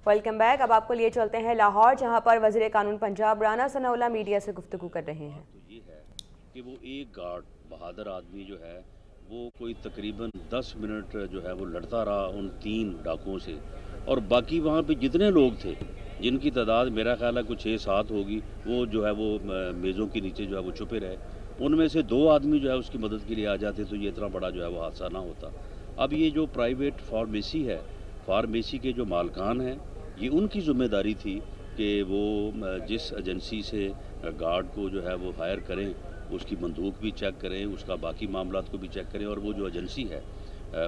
Welcome back. اب آپ کو لیے چلتے ہیں لاہور، جہاں پر وزیر قانون پنجاب رانا ثناء اللہ میڈیا سے گفتگو کر رہے ہیں۔ تو یہ ہے کہ وہ ایک گارڈ بہادر آدمی جو ہے وہ کوئی تقریباً 10 منٹ جو ہے وہ لڑتا رہا ان 3 ڈاکوؤں سے، اور باقی وہاں پہ جتنے لوگ تھے جن کی تعداد میرا خیال ہے کچھ 6-7 ہوگی، وہ جو ہے وہ میزوں کے نیچے جو ہے وہ چھپے رہے۔ ان میں سے 2 آدمی جو ہے اس کی مدد کے لیے آ جاتے تو یہ اتنا بڑا جو ہے وہ حادثہ نہ ہوتا۔ اب یہ جو پرائیویٹ فارمیسی ہے، فارمیسی کے جو مالکان ہیں، یہ ان کی ذمہ داری تھی کہ وہ جس ایجنسی سے گارڈ کو جو ہے وہ ہائر کریں اس کی بندوق بھی چیک کریں، اس کا باقی معاملات کو بھی چیک کریں، اور وہ جو ایجنسی ہے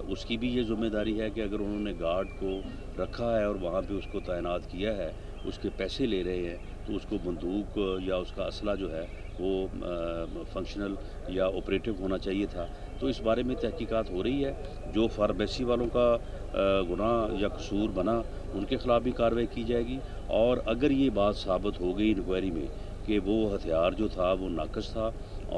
اس کی بھی یہ ذمہ داری ہے کہ اگر انہوں نے گارڈ کو رکھا ہے اور وہاں پہ اس کو تعینات کیا ہے، اس کے پیسے لے رہے ہیں، تو اس کو بندوق یا اس کا اسلحہ جو ہے وہ فنکشنل یا آپریٹو ہونا چاہیے تھا۔ تو اس بارے میں تحقیقات ہو رہی ہے، جو فارمیسی والوں کا گناہ یا قصور بنا ان کے خلاف بھی کارروائی کی جائے گی، اور اگر یہ بات ثابت ہو گئی انکوائری میں کہ وہ ہتھیار جو تھا وہ ناقص تھا،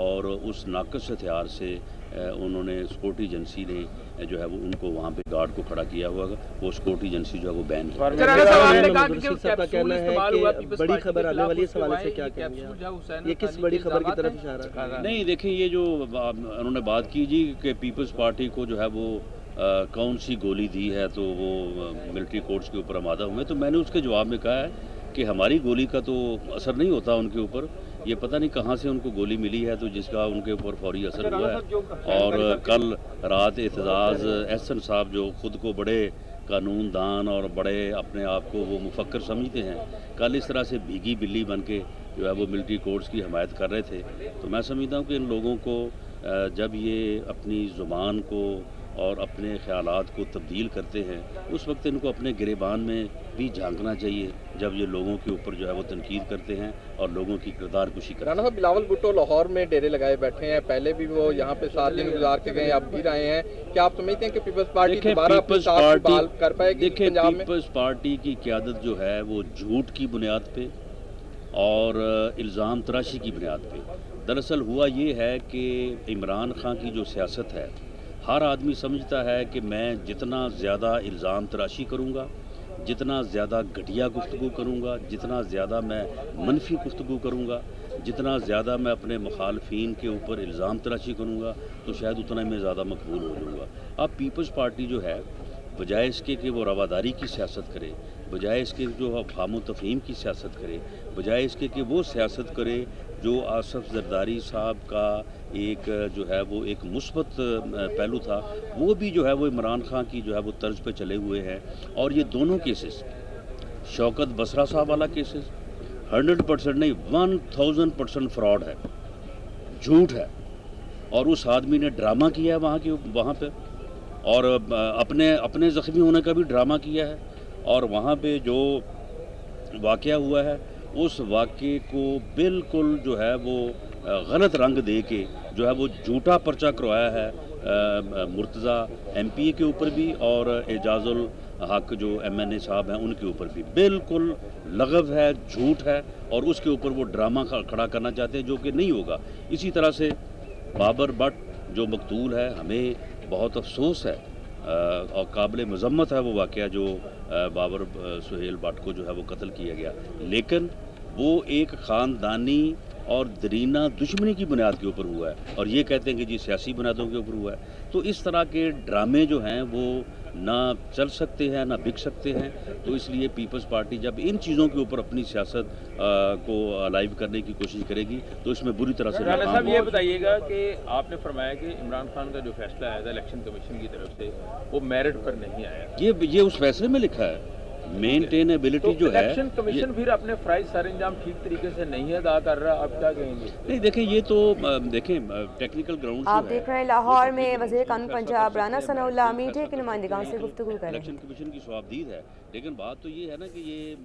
اور اس ناقص ہتھیار سے انہوں نے سیکورٹی ایجنسی نے جو ہے وہ ان کو وہاں پہ گارڈ کو کھڑا کیا ہوا ہے، وہ سیکورٹی ایجنسی جو ہے وہ بین ہے۔ بڑی خبر آنے والی اس حوالے سے کیا کہیں گے؟ یہ کس بڑی خبر کی طرف اشارہ کر رہا ہے؟ نہیں دیکھیں، یہ جو انہوں نے بات کی جی کہ پیپلز پارٹی کو جو ہے وہ کون سی گولی دی ہے تو وہ ملٹری کورٹس کے اوپر آمادہ ہوئے، تو میں نے اس کے جواب میں کہا ہے کہ ہماری گولی کا تو اثر نہیں ہوتا ان کے اوپر، یہ پتہ نہیں کہاں سے ان کو گولی ملی ہے تو جس کا ان کے اوپر فوری اثر ہوا ہے۔ اور کل رات اعتزاز احسن صاحب جو خود کو بڑے قانون دان اور بڑے اپنے آپ کو وہ مفکر سمجھتے ہیں، کل اس طرح سے بھیگی بلی بن کے جو ہے وہ ملٹری کورٹس کی حمایت کر رہے تھے، تو میں سمجھتا ہوں کہ ان لوگوں کو جب یہ اپنی زبان کو اور اپنے خیالات کو تبدیل کرتے ہیں اس وقت ان کو اپنے گریبان میں بھی جھانکنا چاہیے، جب یہ لوگوں کے اوپر جو ہے وہ تنقید کرتے ہیں اور لوگوں کی کردار کشی کرتے ہیں۔ رانا صاحب، بلاول بھٹو لاہور میں ڈیرے لگائے بیٹھے ہیں، پہلے بھی وہ یہاں پہ 7 دن گزار کے گئے، اب بھی رہے ہیں، کیا آپ سمجھتے ہیں کہ پیپلز پارٹی دوبارہ اپنی ساتھ بحال کر پائے گی پنجاب میں؟ پیپلز پارٹی کی قیادت جو ہے وہ جھوٹ کی بنیاد پہ اور الزام تراشی کی بنیاد پہ، دراصل ہوا یہ ہے کہ عمران خان کی جو سیاست ہے، ہر آدمی سمجھتا ہے کہ میں جتنا زیادہ الزام تراشی کروں گا، جتنا زیادہ گھٹیا گفتگو کروں گا، جتنا زیادہ میں منفی گفتگو کروں گا، جتنا زیادہ میں اپنے مخالفین کے اوپر الزام تراشی کروں گا، تو شاید اتنا میں زیادہ مقبول ہو جاؤں گا۔ اب پیپلز پارٹی جو ہے بجائے اس کے کہ وہ رواداری کی سیاست کرے، بجائے اس کے جو افہام و تفہیم کی سیاست کرے، بجائے اس کے کہ وہ سیاست کرے جو آصف زرداری صاحب کا ایک جو ہے وہ ایک مثبت پہلو تھا، وہ بھی جو ہے وہ عمران خان کی جو ہے وہ طرز پہ چلے ہوئے ہیں، اور یہ دونوں کیسز شوکت بسرا صاحب والا کیسز 100% نہیں 1000% فراڈ ہے، جھوٹ ہے، اور اس آدمی نے ڈرامہ کیا ہے وہاں پہ، اور اپنے زخمی ہونے کا بھی ڈرامہ کیا ہے، اور وہاں پہ جو واقعہ ہوا ہے اس واقعے کو بالکل جو ہے وہ غلط رنگ دے کے جو ہے وہ جھوٹا پرچہ کروایا ہے مرتضیٰ ایم پی اے کے اوپر بھی اور اعجاز الحق جو MNA صاحب ہیں ان کے اوپر بھی، بالکل لغو ہے، جھوٹ ہے، اور اس کے اوپر وہ ڈرامہ کھڑا کرنا چاہتے ہیں جو کہ نہیں ہوگا۔ اسی طرح سے بابر بٹ جو مقتول ہے، ہمیں بہت افسوس ہے اور قابل مذمت ہے وہ واقعہ جو بابر سہیل بٹ کو جو ہے وہ قتل کیا گیا، لیکن وہ ایک خاندانی اور درینہ دشمنی کی بنیاد کے اوپر ہوا ہے، اور یہ کہتے ہیں کہ جی سیاسی بنیادوں کے اوپر ہوا ہے۔ تو اس طرح کے ڈرامے جو ہیں وہ نہ چل سکتے ہیں نہ بک سکتے ہیں، تو اس لیے پیپلز پارٹی جب ان چیزوں کے اوپر اپنی سیاست کو لائیو کرنے کی کوشش کرے گی تو اس میں بری طرح سے رانا صاحب یہ بتائیے گا کہ آپ نے فرمایا کہ عمران خان کا جو فیصلہ آیا تھا الیکشن کمیشن کی طرف سے وہ میرٹ پر نہیں آیا، یہ اس فیصلے میں لکھا ہے مینٹینیبلٹی جو ہے، الیکشن کمیشن پھر اپنے فرائض سر انجام ٹھیک طریقے سے نہیں ادا کر رہا، آپ کیا کہیں گے؟ نہیں دیکھیں، یہ تو دیکھیں ٹیکنیکل گراؤنڈ آپ دیکھ رہے ہیں لاہور میں وزیر قانون پنجاب رانا ثناء اللہ میڈیا کے نمائندگان سے گفتگو کر رہے ہیں۔ الیکشن کمیشن کی صوابدید ہے، لیکن بات تو یہ ہے نا کہ یہ